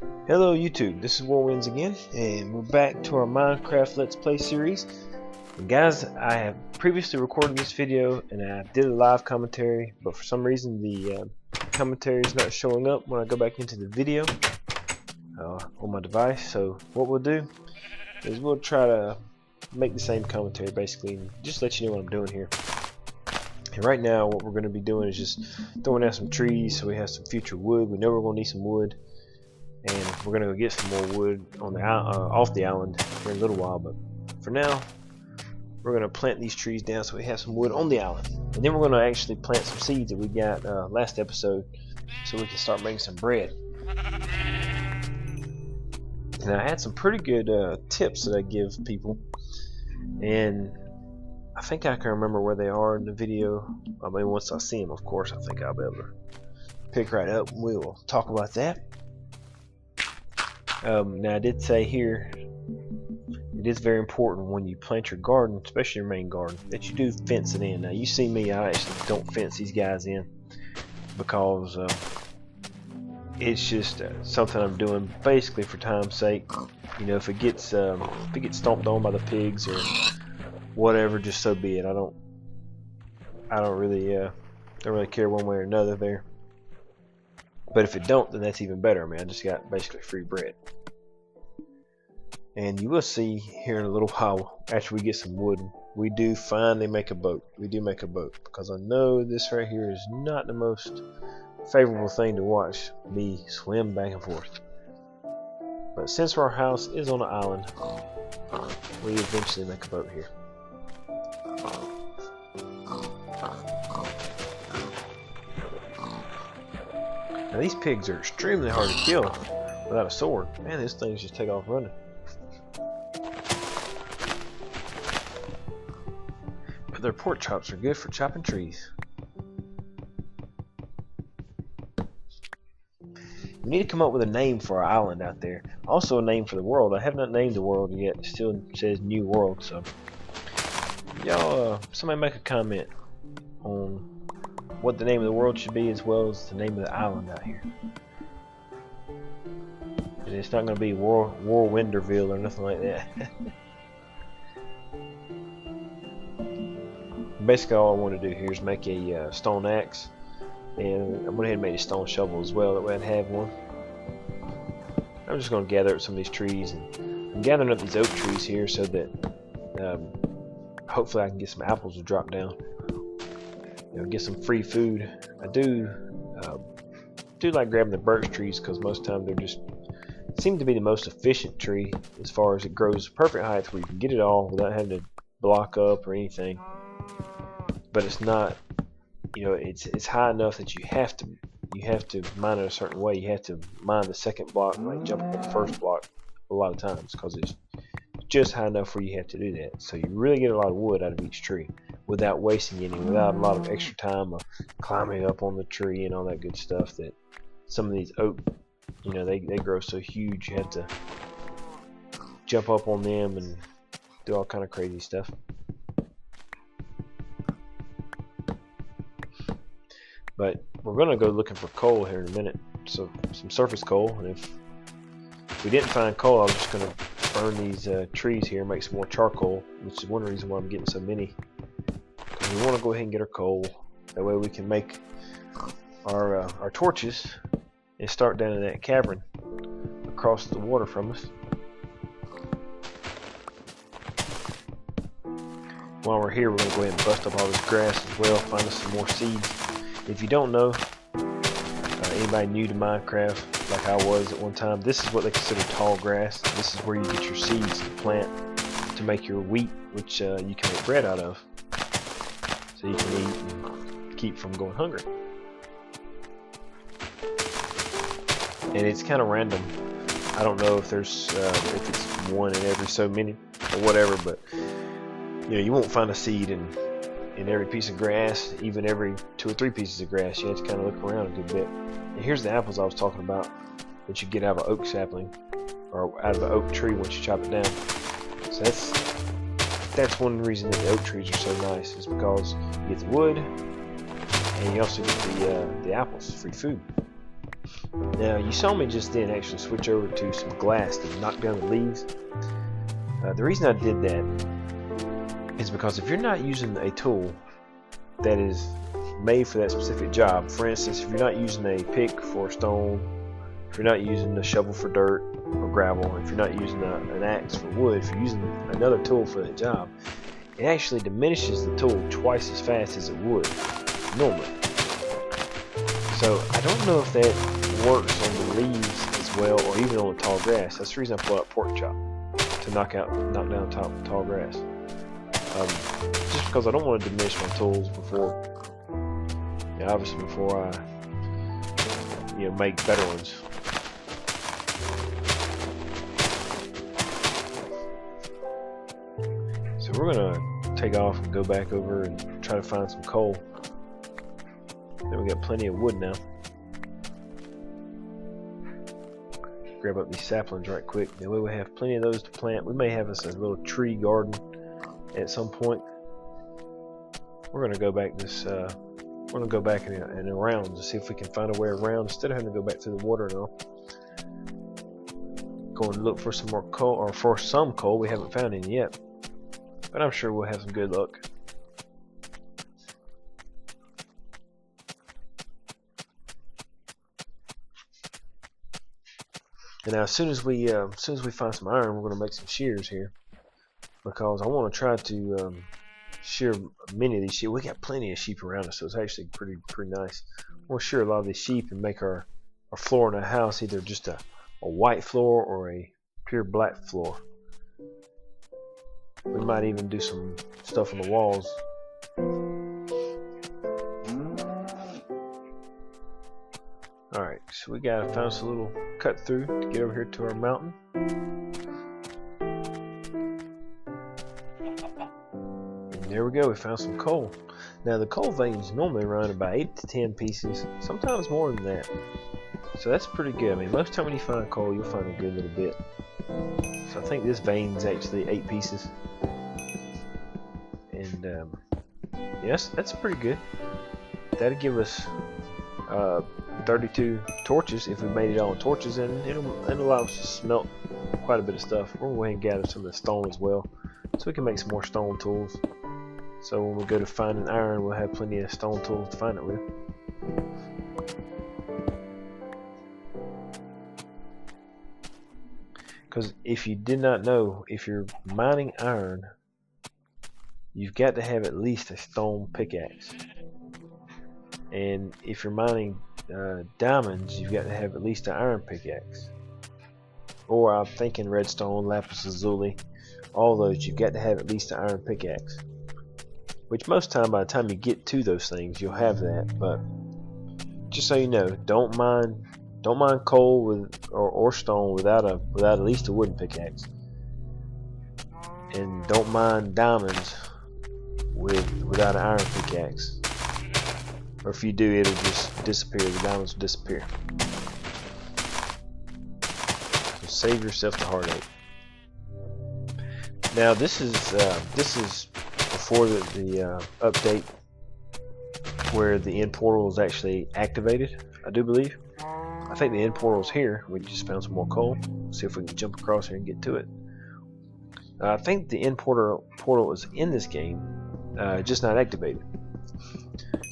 Hello YouTube, this is Warwinds again, and we're back to our Minecraft Let's Play series. And guys, I have previously recorded this video and I did a live commentary, but for some reason the commentary is not showing up when I go back into the video on my device. So what we'll do is we'll try to make the same commentary basically, and just let you know what I'm doing here. And right now what we're going to be doing is just throwing out some trees so we have some future wood. We know we're going to need some wood, and we're going to go get some more wood on the off the island here in a little while. But for now, we're going to plant these trees down so we have some wood on the island, and then we're going to actually plant some seeds that we got last episode so we can start making some bread. And I had some pretty good tips that I give people, and I think I can remember where they are in the video. I mean, once I see them, of course, I think I'll be able to pick right up and we will talk about that. Now I did say here, it is very important when you plant your garden, especially your main garden, that you do fence it in. Now you see me, I actually don't fence these guys in because it's just something I'm doing basically for time's sake. You know, if it gets stomped on by the pigs or whatever, just so be it. I don't really care one way or another there. But if it don't, then that's even better. I mean, I just got basically free bread. And you will see here in a little while, after we get some wood, we do finally make a boat. We do make a boat, because I know this right here is not the most favorable thing to watch me swim back and forth. But since our house is on an island, we eventually make a boat here. Now these pigs are extremely hard to kill without a sword. Man, these things just take off running. But their pork chops are good for chopping trees. We need to come up with a name for our island out there. Also a name for the world. I have not named the world yet. It still says New World. So y'all, somebody make a comment on what the name of the world should be, as well as the name of the island out here. And it's not going to be Warwinderville or nothing like that. Basically all I want to do here is make a stone axe, and I went ahead and made a stone shovel as well, that way I'd have one. I'm just going to gather up some of these trees, and I'm gathering up these oak trees here so that hopefully I can get some apples to drop down. You know, get some free food. I do like grabbing the birch trees, because most of the time they're just seem to be the most efficient tree as far as it grows perfect height where you can get it all without having to block up or anything. But it's not, you know, it's high enough that you have to mine it a certain way. You have to mine the second block, like jump up on the first block a lot of times, because it's just high enough where you have to do that. So you really get a lot of wood out of each tree without wasting any, without a lot of extra time of climbing up on the tree and all that good stuff that some of these oak, you know, they grow so huge you have to jump up on them and do all kind of crazy stuff. But we're gonna go looking for coal here in a minute, so some surface coal, and if we didn't find coal, I was just gonna burn these trees here and make some more charcoal, which is one reason why I'm getting so many. We want to go ahead and get our coal, that way we can make our torches and start down in that cavern across the water from us. While we're here, we're going to go ahead and bust up all this grass as well, find us some more seeds. If you don't know, anybody new to Minecraft like I was at one time, this is what they consider tall grass. This is where you get your seeds to plant to make your wheat, which you can make bread out of, so you can eat and keep from going hungry. And it's kind of random. I don't know if there's if it's one in every so many or whatever, but you know, you won't find a seed in every piece of grass, even every 2 or 3 pieces of grass. You have to kind of look around a good bit. And here's the apples I was talking about that you get out of an oak sapling, or out of an oak tree once you chop it down. So that's one reason that the oak trees are so nice, is because you get the wood and you also get the apples, free food. Now you saw me just then actually switch over to some glass to knock down the leaves. The reason I did that is because if you're not using a tool that is made for that specific job, for instance, if you're not using a pick for stone, if you're not using a shovel for dirt or gravel, if you're not using an axe for wood, if you're using another tool for that job, it actually diminishes the tool twice as fast as it would normally. So I don't know if that works on the leaves as well, or even on the tall grass. That's the reason I pull out pork chop to knock down tall grass. Just because I don't want to diminish my tools before, obviously before I, make better ones. So we're gonna take off and go back over and try to find some coal. Then we got plenty of wood now. Grab up these saplings right quick. That way we have plenty of those to plant. We may have us a little tree garden at some point. We're gonna go back we're gonna go back and around to see if we can find a way around instead of having to go back through the water and all. Go and look for some more coal, or for some coal. We haven't found any yet, but I'm sure we'll have some good luck. And now, as soon as we find some iron, we're going to make some shears here, because I want to try to shear many of these sheep. We got plenty of sheep around us, so it's actually pretty nice. We'll shear a lot of these sheep and make our floor in our house either just a white floor or a pure black floor. We might even do some stuff on the walls. Alright, so we gotta find us a little cut through to get over here to our mountain. And there we go, we found some coal. Now the coal veins normally run about 8 to 10 pieces, sometimes more than that. So that's pretty good. I mean, most time when you find coal, you'll find a good little bit. So I think this vein is actually 8 pieces. And yes, that's pretty good. That'll give us 32 torches if we made it all in torches, and it'll allow us to smelt quite a bit of stuff. We're going to go ahead and gather some of the stone as well, so we can make some more stone tools. So when we go to finding iron, we'll have plenty of stone tools to find it with. Because if you did not know, if you're mining iron, you've got to have at least a stone pickaxe. And if you're mining diamonds, you've got to have at least an iron pickaxe. Or I'm thinking redstone, lapis lazuli, all those, you've got to have at least an iron pickaxe. Which most time, by the time you get to those things, you'll have that. But just so you know, don't mine coal with or stone without at least a wooden pickaxe. And don't mine diamonds without an iron pickaxe. Or if you do, it'll just disappear. The diamonds will disappear. So save yourself the heartache. Now this is before the update where the end portal is actually activated, I do believe. I think the end portal is here. We just found some more coal. See if we can jump across here and get to it. I think the end portal is in this game, just not activated.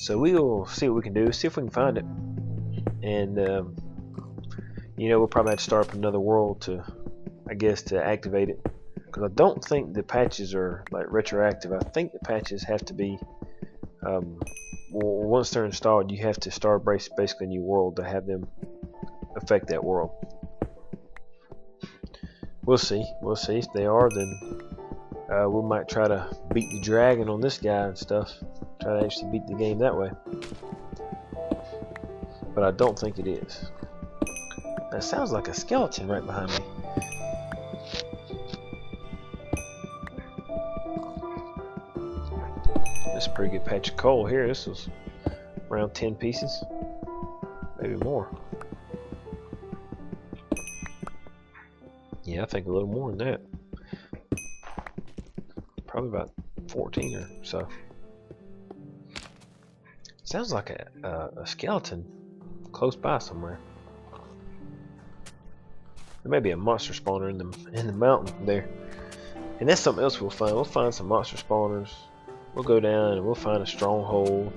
So we will see what we can do, see if we can find it. And we'll probably have to start up another world to activate it. Because I don't think the patches are like retroactive. I think the patches have to be once they're installed, you have to start basically a new world to have them affect that world. We'll see if they are, then we might try to beat the dragon on this guy and stuff, try to actually beat the game that way, but I don't think it is. That sounds like a skeleton right behind me. That's a pretty good patch of coal here. This was around 10 pieces, maybe more. Yeah, I think a little more than that. Probably about 14 or so. Sounds like a skeleton close by somewhere. There may be a monster spawner in the mountain there, and that's something else we'll find. We'll find some monster spawners. We'll go down and we'll find a stronghold.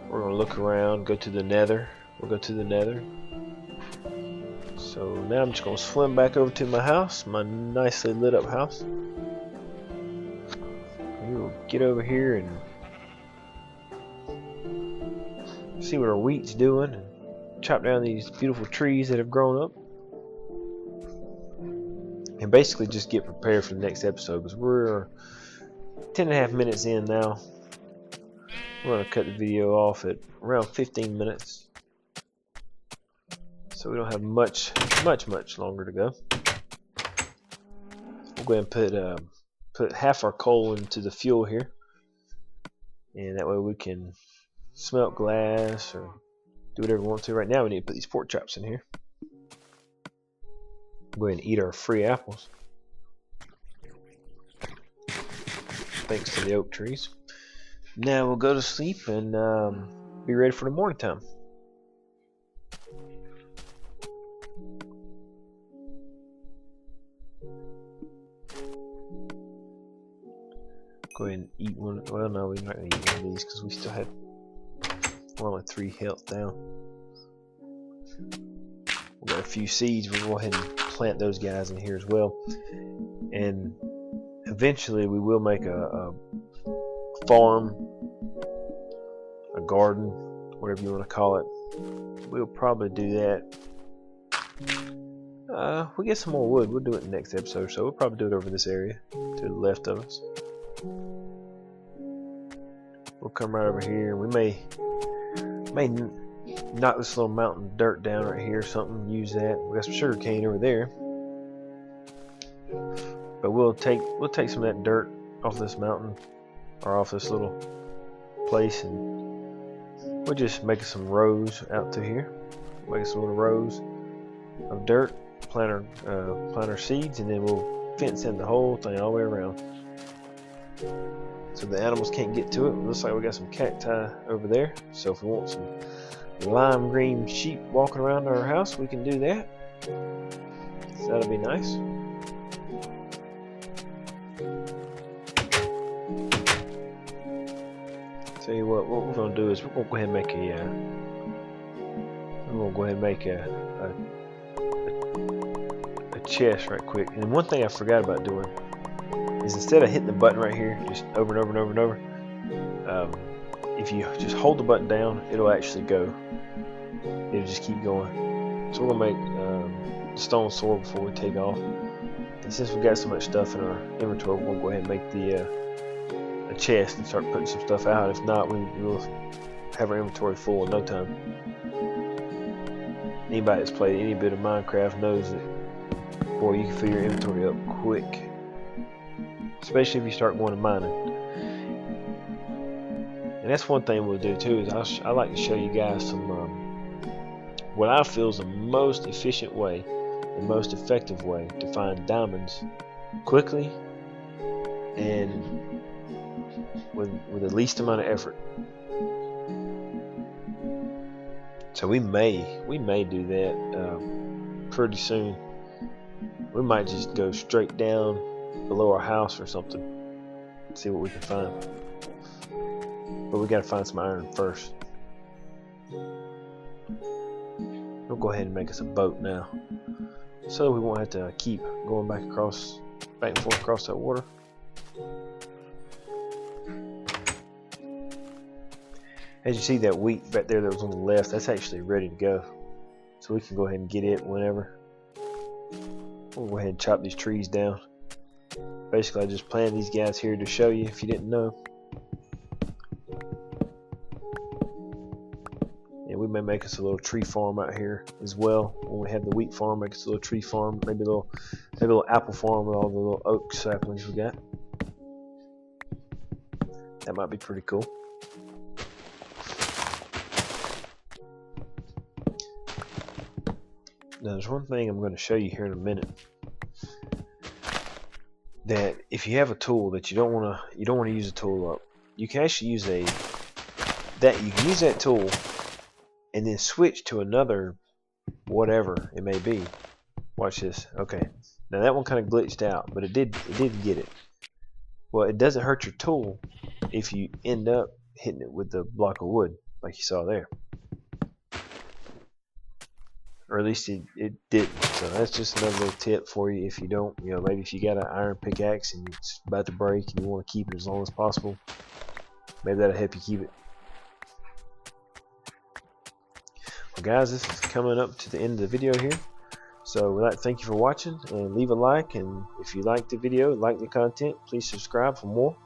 We're gonna look around, go to the Nether. We'll go to the Nether. So now I'm just gonna swim back over to my house, my nicely lit up house. We will get over here and see what our wheat's doing, and chop down these beautiful trees that have grown up, and basically just get prepared for the next episode, because we're 10.5 minutes in now. We're going to cut the video off at around 15 minutes, so we don't have much longer to go. We'll go ahead and put half our coal into the fuel here, and that way we can smelt glass or do whatever we want to. Right now we need to put these pork chops in here. Go ahead and eat our free apples, thanks to the oak trees. Now we'll go to sleep and be ready for the morning time. Go ahead and eat one. Well, no, we're not going to eat one of these because we still have, we're only 3 health down. We've got a few seeds. We'll go ahead and plant those guys in here as well. And eventually we will make a farm, a garden, whatever you want to call it. We'll probably do that. We'll get some more wood. We'll do it in the next episode, so we'll probably do it over this area to the left of us. We'll come right over here. We may knock this little mountain of dirt down right here or something, use that. We got some sugar cane over there, but we'll take some of that dirt off this mountain or off this little place, and we'll just make some rows out to here. Make some little rows of dirt, plant our seeds, and then we'll fence in the whole thing all the way around, so the animals can't get to it. It looks like we got some cacti over there, so if we want some lime green sheep walking around our house, we can do that. So that'll be nice. Tell you what we're gonna do is we're gonna go ahead and make a chest right quick. And one thing I forgot about doing is, instead of hitting the button right here just over and over and over and over, if you just hold the button down, it'll actually go. It'll just keep going. So we're gonna make the stone sword before we take off. And since we've got so much stuff in our inventory, we're gonna go ahead and make a chest and start putting some stuff out. If not, we will have our inventory full in no time. Anybody that's played any bit of Minecraft knows that, boy, you can fill your inventory up quick, especially if you start going to mining. And that's one thing we'll do too, is I like to show you guys some what I feel is the most efficient way, the most effective way to find diamonds quickly and with the least amount of effort. So we may do that pretty soon. We might just go straight down below our house or something, see what we can find. But we gotta find some iron first. We'll go ahead and make us a boat now, so we won't have to keep going back and forth across that water. As you see, that wheat back there that was on the left, that's actually ready to go, so we can go ahead and get it whenever. We'll go ahead and chop these trees down. Basically, I just planted these guys here to show you, if you didn't know. And we may make us a little tree farm out here as well. When we have the wheat farm, make us a little tree farm, maybe a little apple farm with all the little oak saplings we got. That might be pretty cool. Now, there's one thing I'm going to show you here in a minute. That if you have a tool that you don't want to use a tool up, you can actually use you can use that tool and then switch to another, whatever it may be, Watch this. Okay. Now that one kind of glitched out, but it did get it. Well, it doesn't hurt your tool if you end up hitting it with the block of wood, like you saw there. Or at least it didn't. So that's just another little tip for you. If you don't, maybe if you got an iron pickaxe and it's about to break and you want to keep it as long as possible, maybe that'll help you keep it. Well guys, this is coming up to the end of the video here. So with that, thank you for watching, and leave a like, and if you liked the video, like the content, please subscribe for more.